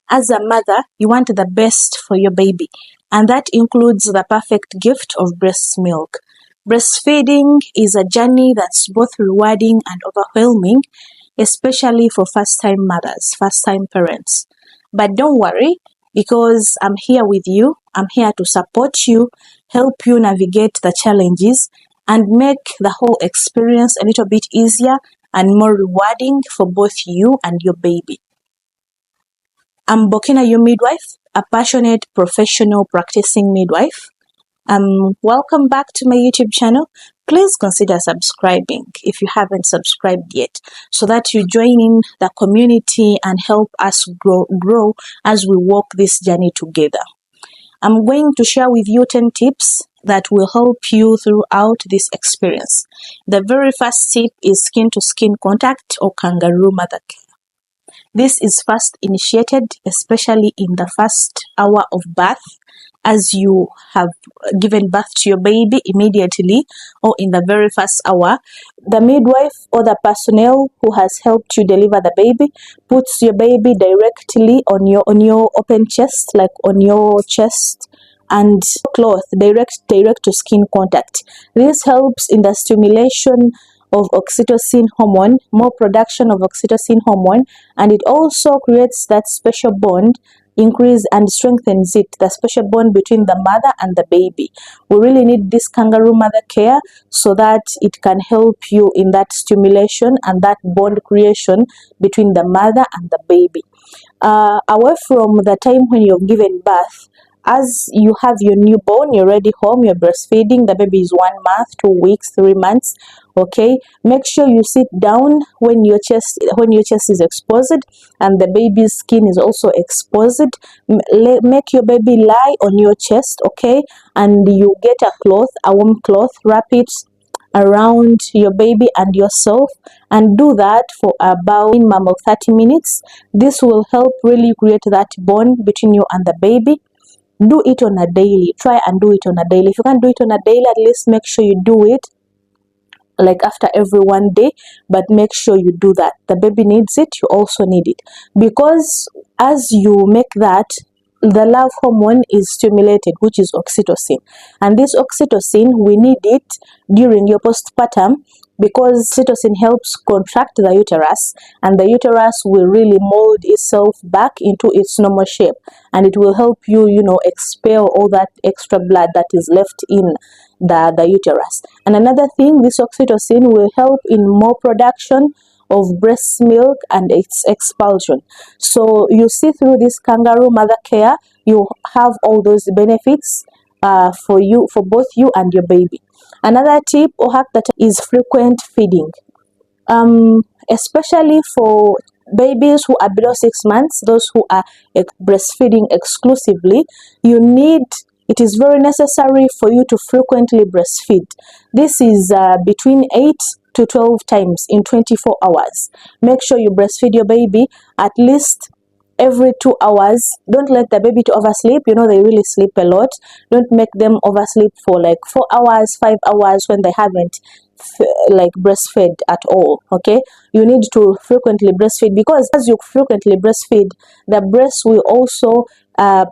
As a mother, you want the best for your baby, and that includes the perfect gift of breast milk. Breastfeeding is a journey that's both rewarding and overwhelming, especially for first-time mothers, first-time parents. But don't worry, because I'm here with you. I'm here to support you, help you navigate the challenges, and make the whole experience a little bit easier and more rewarding for both you and your baby. I'm Bokina, your midwife, a passionate professional practicing midwife. Welcome back to my YouTube channel. Please consider subscribing if you haven't subscribed yet, so that you join in the community and help us grow as we walk this journey together. I'm going to share with you 10 tips that will help you throughout this experience. The very first tip is skin-to-skin contact or kangaroo mother care. This is first initiated, especially in the first hour of birth, as you have given birth to your baby immediately or in the very first hour. The midwife or the personnel who has helped you deliver the baby puts your baby directly on your open chest, like on your chest, and cloth, direct to skin contact. This helps in the stimulation of oxytocin hormone, more production of oxytocin hormone, and it also creates that special bond, increase and strengthens it, the special bond between the mother and the baby. We really need this kangaroo mother care so that it can help you in that stimulation and that bond creation between the mother and the baby. Away from the time when you've given birth, as you have your newborn, you're already home, you're breastfeeding, the baby is 1 month, 2 weeks, 3 months, okay? Make sure you sit down when your chest is exposed and the baby's skin is also exposed. Make your baby lie on your chest, okay? And you get a cloth, a warm cloth, wrap it around your baby and yourself, and do that for about minimum of 30 minutes. This will help really create that bond between you and the baby. Do it on a daily. Try and do it on a daily. If you can't do it on a daily, at least make sure you do it like after every 1 day, but make sure you do that. The baby needs it, you also need it, because as you make that, the love hormone is stimulated, which is oxytocin, and this oxytocin, we need it during your postpartum, because oxytocin helps contract the uterus, and the uterus will really mold itself back into its normal shape, and it will help you, expel all that extra blood that is left in the uterus. And another thing, this oxytocin will help in more production of breast milk and its expulsion. So you see, through this kangaroo mother care, you have all those benefits for both you and your baby. Another tip or hack that is frequent feeding, especially for babies who are below 6 months, those who are breastfeeding exclusively. It is very necessary for you to frequently breastfeed. This is between 8 to 12 times in 24 hours. Make sure you breastfeed your baby at least every 2 hours. Don't let the baby to oversleep. They really sleep a lot. Don't make them oversleep for like 4 hours, 5 hours when they haven't breastfed at all. Okay, you need to frequently breastfeed, because as you frequently breastfeed, the breast will also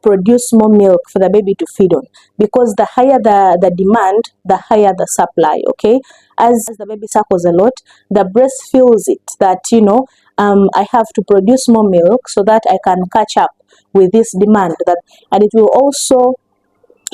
produce more milk for the baby to feed on, because the higher the demand, the higher the supply. Okay, as the baby suckles a lot, the breast feels it that I have to produce more milk so that I can catch up with this demand, and it will also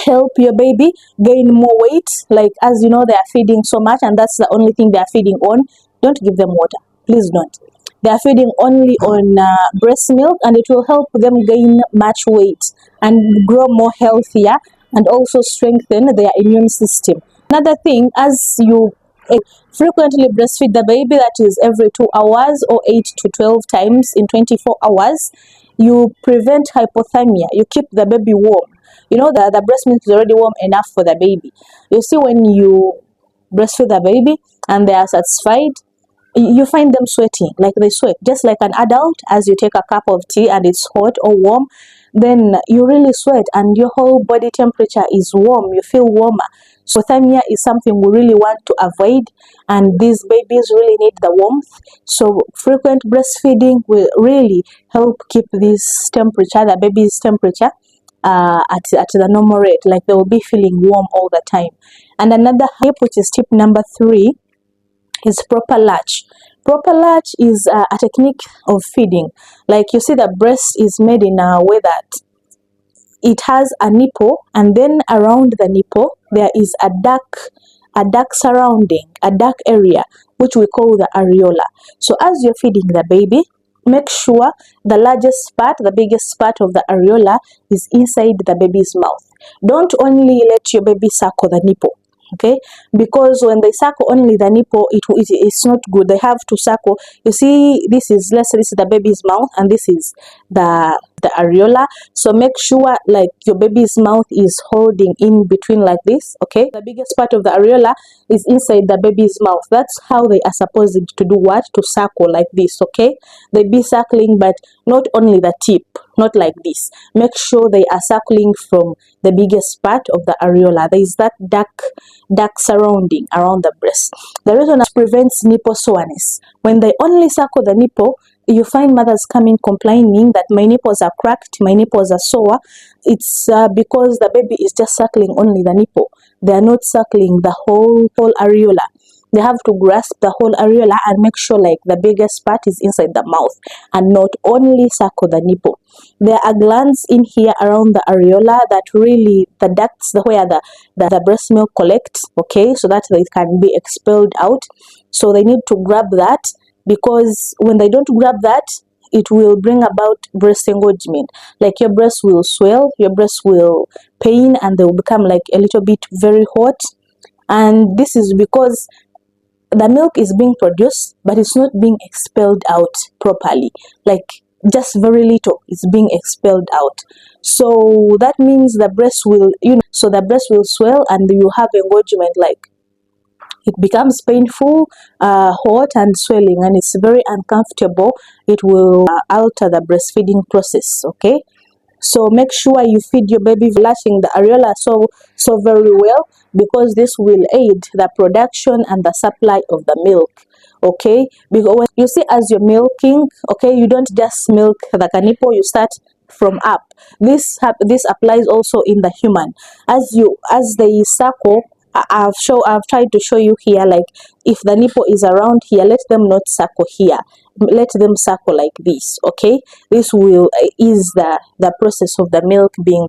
help your baby gain more weight. Like, as they are feeding so much, and that's the only thing they are feeding on. Don't give them water, please don't. They are feeding only on breast milk, and it will help them gain much weight and grow more healthier, and also strengthen their immune system. Another thing, as you frequently breastfeed the baby, that is every 2 hours or 8 to 12 times in 24 hours, you prevent hypothermia. You keep the baby warm. The breast milk is already warm enough for the baby. You see, when you breastfeed the baby and they are satisfied, you find them sweating, like they sweat just like an adult. As you take a cup of tea and it's hot or warm, then you really sweat and your whole body temperature is warm, you feel warmer. So hypothermia is something we really want to avoid, and these babies really need the warmth. So frequent breastfeeding will really help keep this temperature, the baby's temperature, at the normal rate, like they will be feeling warm all the time. And another tip, which is tip number 3, is proper latch. Proper latch is a technique of feeding. Like you see, the breast is made in a way that it has a nipple, and then around the nipple there is a dark surrounding, a dark area, which we call the areola. So as you're feeding the baby, make sure the largest part, the biggest part of the areola is inside the baby's mouth. Don't only let your baby suckle the nipple, okay? Because when they suckle only the nipple, it's not good. They have to suckle. You see, this is, let's say this is the baby's mouth and this is the areola. So make sure like your baby's mouth is holding in between like this, okay? The biggest part of the areola is inside the baby's mouth. That's how they are supposed to do what? To suckle like this, okay? They be suckling, but not only the tip, not like this. Make sure they are suckling from the biggest part of the areola. There is that dark surrounding around the breast. The reason that prevents nipple soreness. When they only suckle the nipple, you find mothers coming complaining that my nipples are cracked, my nipples are sore. It's because the baby is just suckling only the nipple. They are not suckling the whole areola. They have to grasp the whole areola and make sure like the biggest part is inside the mouth and not only suckle the nipple. There are glands in here around the areola that really, the ducts where the breast milk collects, okay, so that it can be expelled out. So they need to grab that, because when they don't grab that, it will bring about breast engorgement. Like your breast will swell, your breast will pain, and they will become like a little bit very hot. And this is because the milk is being produced, but it's not being expelled out properly. Like just very little is being expelled out. So that means the breast will, so the breast will swell and you have engorgement, like it becomes painful, hot and swelling, and it's very uncomfortable. It will alter the breastfeeding process, okay? So make sure you feed your baby latching the areola so very well, because this will aid the production and the supply of the milk, okay? Because when you see, as you're milking, okay, you don't just milk the nipple, you start from up. This applies also in the human. As they suckle, I've tried to show you here, like if the nipple is around here, let them not suckle here, let them suckle like this, okay? This will ease the process of the milk being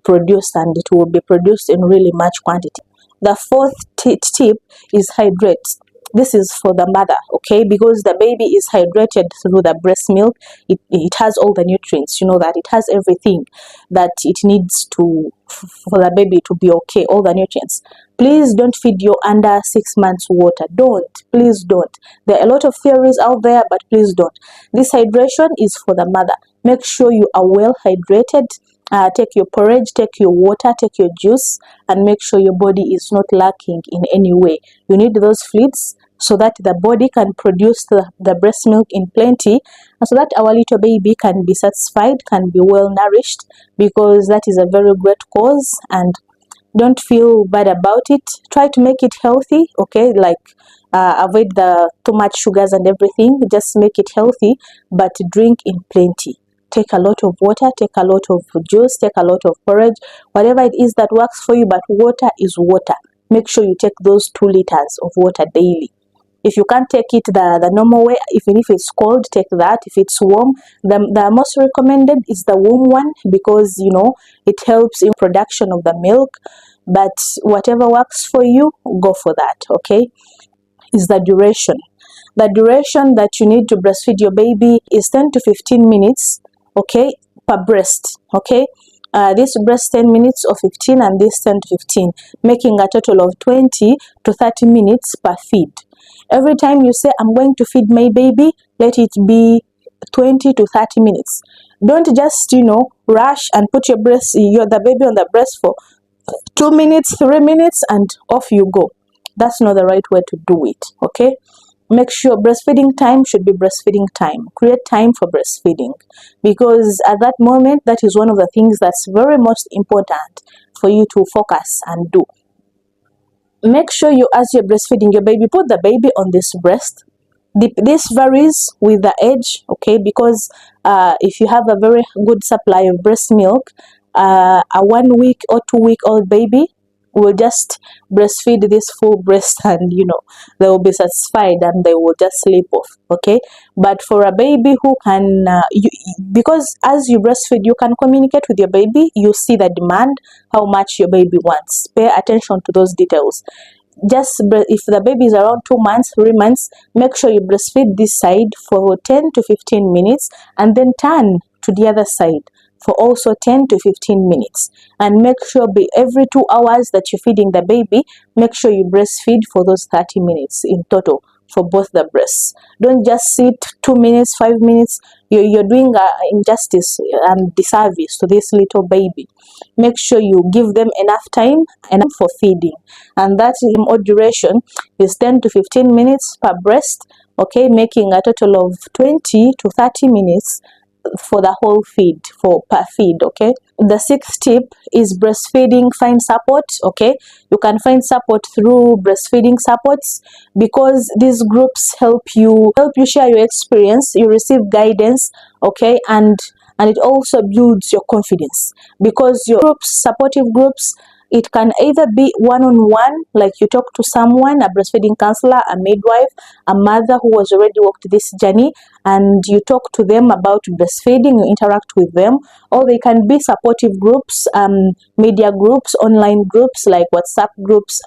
produced, and it will be produced in really much quantity. The fourth tip is hydrate. This is for the mother, okay? Because the baby is hydrated through the breast milk. It has all the nutrients, you know, that it has everything that it needs for the baby to be okay, all the nutrients. Please don't feed your under 6 months water. Please don't. There are a lot of theories out there, but please don't. This hydration is for the mother. Make sure you are well hydrated. Take your porridge, take your water, take your juice, and make sure your body is not lacking in any way. You need those fluids so that the body can produce the breast milk in plenty, and so that our little baby can be satisfied, can be well nourished, because that is a very great cause. And don't feel bad about it. Try to make it healthy, okay? Like avoid the too much sugars and everything. Just make it healthy, but drink in plenty. Take a lot of water, take a lot of juice, take a lot of porridge, whatever it is that works for you, but water is water. Make sure you take those 2 liters of water daily. If you can't take it the normal way, even if it's cold, take that. If it's warm, the most recommended is the warm one, because it helps in production of the milk. But whatever works for you, go for that, okay? Is the duration. The duration that you need to breastfeed your baby is 10 to 15 minutes, okay, per breast, okay? This breast 10 minutes or 15, and this 10 to 15, making a total of 20 to 30 minutes per feed. Every time you say, I'm going to feed my baby, let it be 20 to 30 minutes. Don't just, rush and put the baby on the breast for 2 minutes, 3 minutes, and off you go. That's not the right way to do it, okay? Make sure breastfeeding time should be breastfeeding time. Create time for breastfeeding, because at that moment, that is one of the things that's very most important for you to focus and do. Make sure you, as you're breastfeeding your baby, put the baby on this breast. This varies with the age, okay, because if you have a very good supply of breast milk, a 1 week or 2 week old baby will just breastfeed this full breast, and they will be satisfied and they will just sleep off, okay. But for a baby who can because as you breastfeed, you can communicate with your baby, you see the demand, how much your baby wants. Pay attention to those details. Just if the baby is around 2 months, 3 months, make sure you breastfeed this side for 10 to 15 minutes and then turn to the other side for also 10 to 15 minutes. And make sure every 2 hours that you're feeding the baby, make sure you breastfeed for those 30 minutes in total for both the breasts. Don't just sit 2 minutes, 5 minutes. You're doing injustice and disservice to this little baby. Make sure you give them enough time for feeding, and that duration is 10 to 15 minutes per breast, okay, making a total of 20 to 30 minutes for the whole feed, for per feed, okay. The sixth tip is breastfeeding. Find support, okay. You can find support through breastfeeding supports, because these groups help you share your experience, you receive guidance, okay, and it also builds your confidence, because your supportive groups, it can either be one-on-one, like you talk to someone, a breastfeeding counselor, a midwife, a mother who has already walked this journey, and you talk to them about breastfeeding, you interact with them. Or they can be supportive groups, media groups, online groups like WhatsApp groups,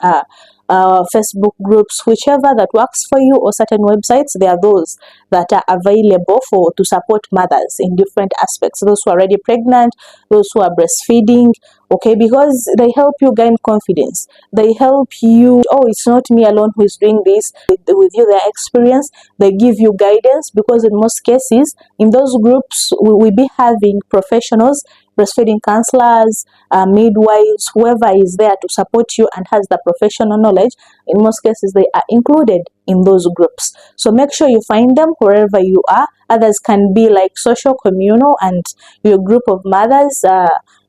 Facebook groups, whichever that works for you, or certain websites. There are those that are available to support mothers in different aspects, those who are already pregnant, those who are breastfeeding, okay, because they help you gain confidence. They help you, oh, it's not me alone who is doing this. With you, their experience, they give you guidance, because in most cases in those groups we will be having professionals, breastfeeding counselors, midwives, whoever is there to support you and has the professional knowledge. In most cases, they are included in those groups. So make sure you find them wherever you are. Others can be like social, communal, and your group of mothers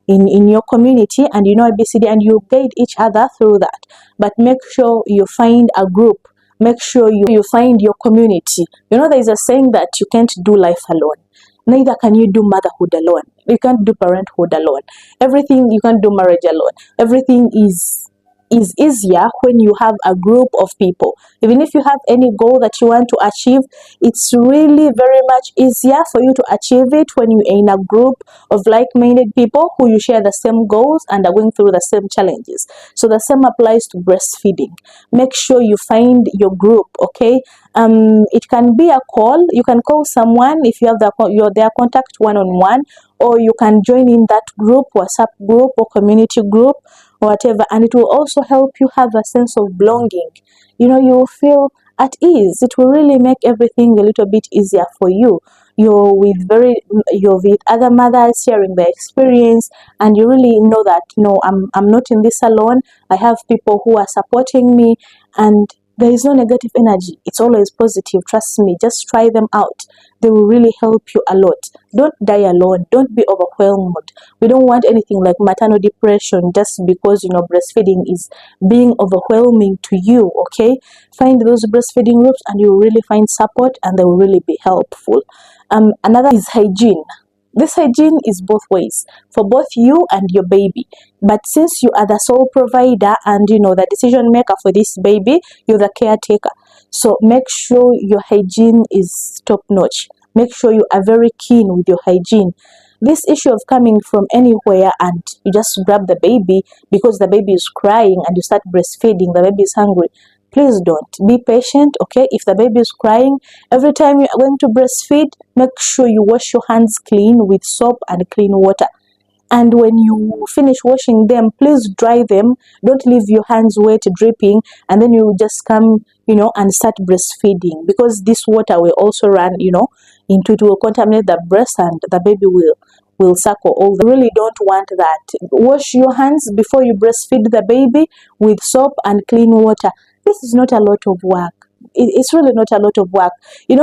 in your community, and ABCD, and you guide each other through that. But make sure you find a group. Make sure you find your community. There is a saying that you can't do life alone. Neither can you do motherhood alone. You can't do parenthood alone. Everything, you can't do marriage alone. Everything is easier when you have a group of people. Even if you have any goal that you want to achieve, it's really very much easier for you to achieve it when you're in a group of like-minded people who you share the same goals and are going through the same challenges. So the same applies to breastfeeding. Make sure you find your group, okay. It can be a call. You can call someone if you have their contact one-on-one, or you can join in that group, WhatsApp group or community group, or whatever, and it will also help you have a sense of belonging. You will feel at ease. It will really make everything a little bit easier for you. You're with other mothers sharing their experience, and you really know that, no, I'm not in this alone. I have people who are supporting me, and there is no negative energy. It's always positive. Trust me. Just try them out. They will really help you a lot. Don't die alone. Don't be overwhelmed. We don't want anything like maternal depression just because breastfeeding is being overwhelming to you, okay. Find those breastfeeding groups and you will really find support, and they will really be helpful. Another is hygiene. This hygiene is both ways, for both you and your baby. But since you are the sole provider and the decision maker for this baby, you're the caretaker. So make sure your hygiene is top notch. Make sure you are very keen with your hygiene. This issue of coming from anywhere and you just grab the baby because the baby is crying and you start breastfeeding, the baby is hungry. Please don't. Be patient, okay? If the baby is crying, every time you are going to breastfeed, make sure you wash your hands clean with soap and clean water. And when you finish washing them, please dry them. Don't leave your hands wet, dripping, and then you just come, and start breastfeeding, because this water will also run, into it, will contaminate the breast, and the baby will suckle all. Really don't want that. Wash your hands before you breastfeed the baby with soap and clean water. This is not a lot of work. it's really not a lot of work. You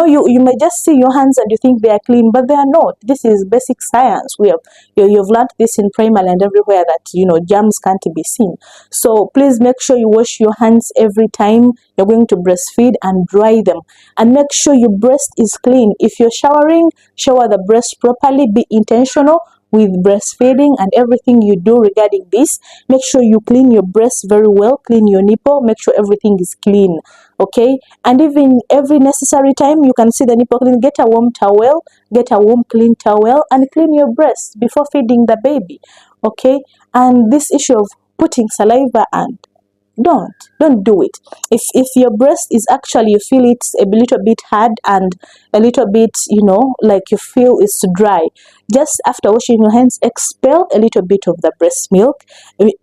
may just see your hands and you think they are clean, but they are not. This is basic science. You've learned this in primary and everywhere, that germs can't be seen. So please make sure you wash your hands every time you're going to breastfeed, and dry them, and make sure your breast is clean. If you're showering, shower the breast properly. Be intentional with breastfeeding and everything you do regarding this. Make sure you clean your breast very well, clean your nipple, make sure everything is clean, okay? And even every necessary time you can see the nipple clean, get a warm towel, get a warm clean towel, and clean your breast before feeding the baby, okay? And this issue of putting saliva, and don't do it. If your breast is actually, you feel it's a little bit hard and a little bit, like you feel it's dry, just after washing your hands, expel a little bit of the breast milk.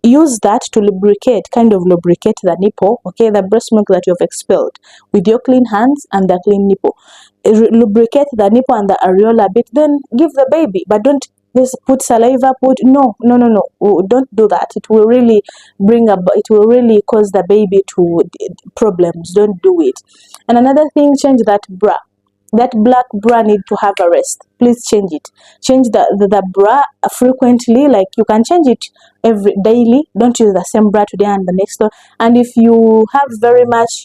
Use that to lubricate, kind of lubricate the nipple, okay? The breast milk that you've expelled, with your clean hands and the clean nipple. Lubricate the nipple and the areola a bit, then give the baby. But don't just put saliva, no, don't do that. It will really cause the baby to problems. Don't do it. And another thing, change that bra. That black bra need to have a rest. Please change it. Change the bra frequently. Like, you can change it daily. Don't use the same bra today and the next one. And if you have very much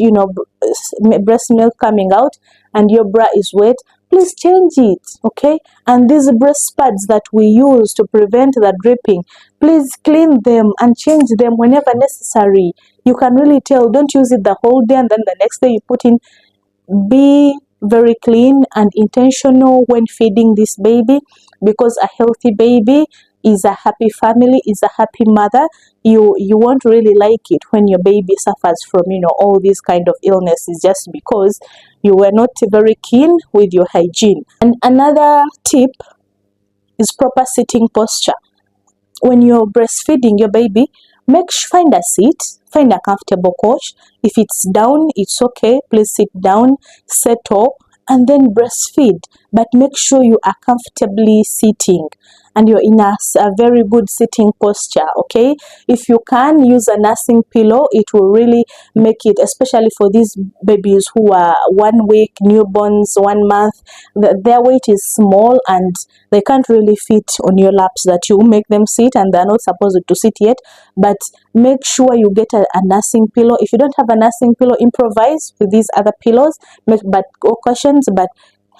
breast milk coming out and your bra is wet, please change it, okay? And these breast pads that we use to prevent the dripping, please clean them and change them whenever necessary. You can really tell. Don't use it the whole day and then the next day you put in. Be very clean and intentional when feeding this baby, because a healthy baby is a happy family, is a happy mother. You won't really like it when your baby suffers from all these kind of illnesses, just because you were not very keen with your hygiene. And another tip is proper sitting posture. When you're breastfeeding your baby, find a seat, find a comfortable couch. If it's down, it's okay. Please sit down, settle, and then breastfeed. But make sure you are comfortably sitting and you're in a very good sitting posture, okay? If you can use a nursing pillow, it will really make it, especially for these babies who are 1 week, newborns, 1 month, their weight is small and they can't really fit on your laps that you make them sit, and they're not supposed to sit yet. But make sure you get a nursing pillow. If you don't have a nursing pillow, improvise with these other pillows, but cautions, but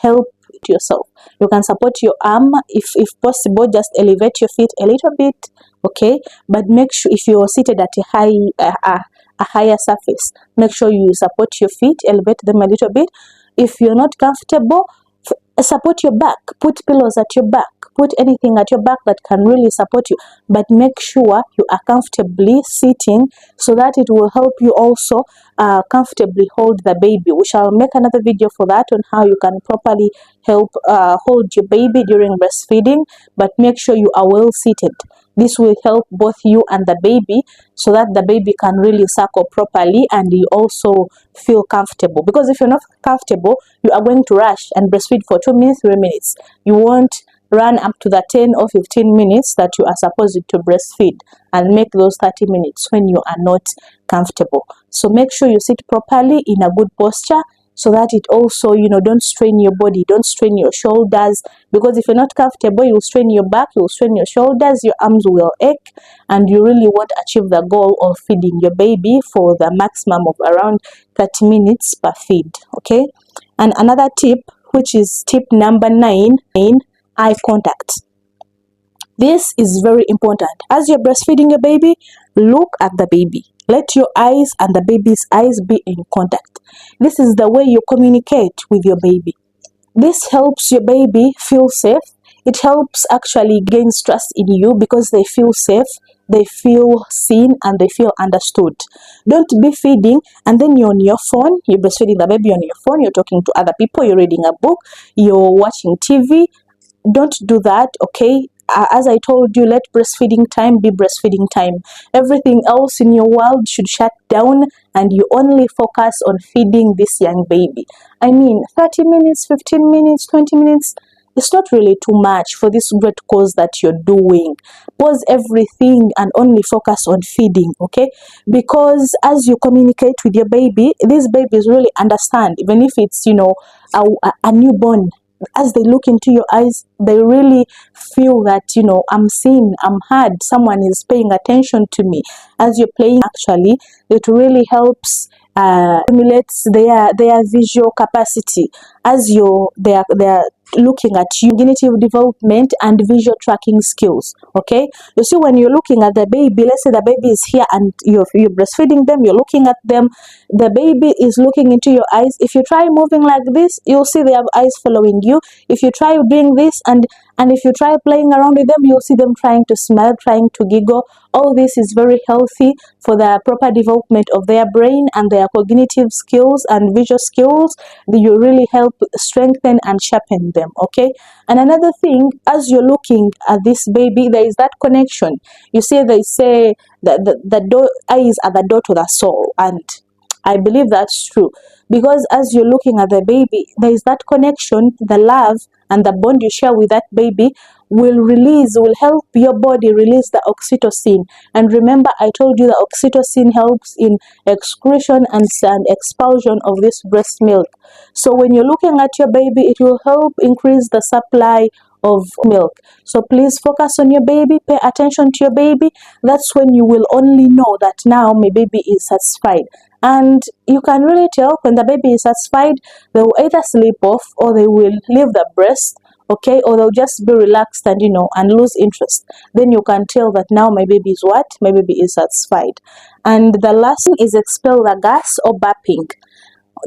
help yourself. You can support your arm, if possible, just elevate your feet a little bit, okay? But make sure, if you're seated at a higher surface, make sure you support your feet, elevate them a little bit. If you're not comfortable, support your back. Put pillows at your back. Put anything at your back that can really support you. But make sure you are comfortably sitting, so that it will help you also comfortably hold the baby. We shall make another video for that, on how you can properly help hold your baby during breastfeeding. But make sure you are well seated. This will help both you and the baby, so that the baby can really suckle properly and you also feel comfortable. Because if you're not comfortable, you are going to rush and breastfeed for 2 minutes, 3 minutes. You won't run up to the 10 or 15 minutes that you are supposed to breastfeed, and make those 30 minutes when you are not comfortable. So make sure you sit properly in a good posture, so that it also, don't strain your body, don't strain your shoulders. Because if you're not comfortable, you'll strain your back, you'll strain your shoulders, your arms will ache, and you really won't achieve the goal of feeding your baby for the maximum of around 30 minutes per feed, okay? And another tip, which is tip number 9, eye contact. This is very important. As you're breastfeeding your baby, look at the baby. Let your eyes and the baby's eyes be in contact. This is the way you communicate with your baby. This helps your baby feel safe. It helps actually gain trust in you, because they feel safe, they feel seen, and they feel understood. Don't be feeding and then you're on your phone, you're breastfeeding the baby on your phone, you're talking to other people, you're reading a book, you're watching TV. Don't do that, okay? As I told you, let breastfeeding time be breastfeeding time. Everything else in your world should shut down and you only focus on feeding this young baby. I mean, 30 minutes, 15 minutes, 20 minutes, it's not really too much for this great cause that you're doing. Pause everything and only focus on feeding, okay? Because as you communicate with your baby, these babies really understand, even if it's, you know, a newborn. As they look into your eyes, they really feel that, you know, I'm seen, I'm heard, someone is paying attention to me. As you're playing, actually, it really helps stimulates their visual capacity. As they're looking at you, cognitive development and visual tracking skills. Okay, you see, when you're looking at the baby, let's say the baby is here and you're breastfeeding them, you're looking at them, the baby is looking into your eyes. If you try moving like this, you'll see they have eyes following you. If you try doing this, and if you try playing around with them, you'll see them trying to smile, trying to giggle. All this is very healthy for the proper development of their brain and their cognitive skills and visual skills. You really help strengthen and sharpen them. Okay, and another thing, as you're looking at this baby, there is that connection. You see, they say that the eyes are the door to the soul, and I believe that's true, because as you're looking at the baby, there is that connection, the love and the bond you share with that baby will help your body release the oxytocin. And remember, I told you the oxytocin helps in excretion and expulsion of this breast milk. So when you're looking at your baby, it will help increase the supply of milk. So please focus on your baby, pay attention to your baby. That's when you will only know that now my baby is satisfied. And you can really tell when the baby is satisfied, they will either sleep off or they will leave the breast, okay, or they'll just be relaxed and, you know, and lose interest. Then you can tell that now my baby is what? My baby is satisfied. And the last thing is expel the gas or burping.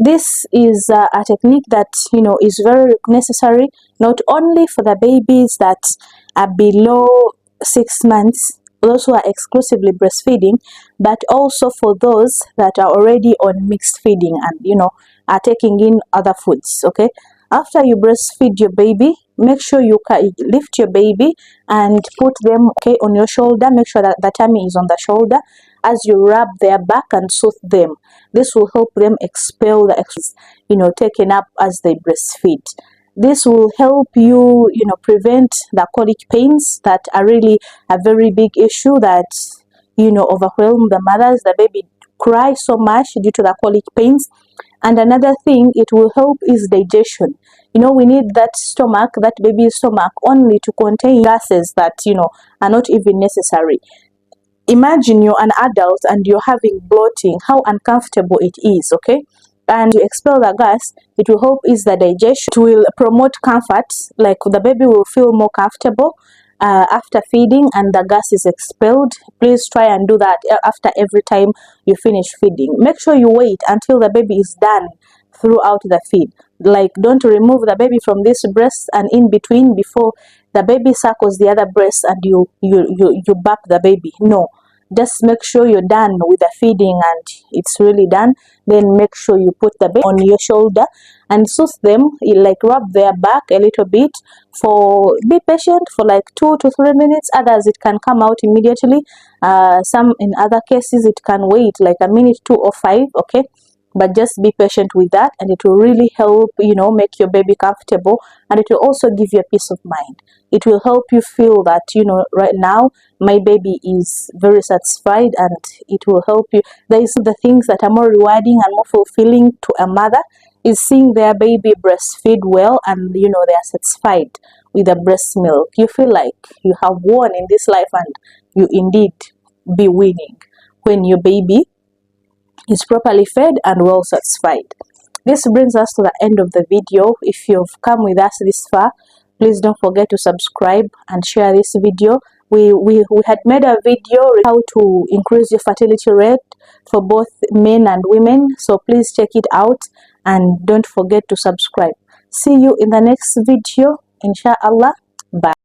This is a technique that, you know, is very necessary, not only for the babies that are below 6 months, those who are exclusively breastfeeding, but also for those that are already on mixed feeding and, you know, are taking in other foods. Okay, after you breastfeed your baby, make sure you lift your baby and put them, okay, on your shoulder. Make sure that the tummy is on the shoulder as you rub their back and soothe them. This will help them expel the excess, you know, taken up as they breastfeed. This will help you, you know, prevent the colic pains that are really a very big issue that, you know, overwhelm the mothers. The baby cries so much due to the colic pains. And another thing it will help is digestion. You know, we need that stomach, that baby's stomach, only to contain gases that, you know, are not even necessary. Imagine you're an adult and you're having bloating, how uncomfortable it is, okay? And you expel the gas, it will help ease the digestion. It will promote comfort, like the baby will feel more comfortable after feeding and the gas is expelled. Please try and do that after every time you finish feeding. Make sure you wait until the baby is done throughout the feed. Like, don't remove the baby from this breast and in between before the baby suckles the other breast and you burp the baby. No, just make sure you're done with the feeding and it's really done. Then make sure you put the baby on your shoulder and soothe them, like rub their back a little bit. Be patient for like 2 to 3 minutes. Others it can come out immediately. Some in other cases it can wait like a minute, 2 or 5. Okay, but just be patient with that and it will really help, you know, make your baby comfortable, and it will also give you a peace of mind. It will help you feel that, you know, right now my baby is very satisfied, and it will help you. There is the things that are more rewarding and more fulfilling to a mother is seeing their baby breastfeed well and, you know, they are satisfied with the breast milk. You feel like you have won in this life, and you indeed be winning when your baby is properly fed and well satisfied. This brings us to the end of the video. If you've come with us this far, please don't forget to subscribe and share this video. We had made a video how to increase your fertility rate for both men and women, so please check it out and don't forget to subscribe. See you in the next video, inshallah. Bye.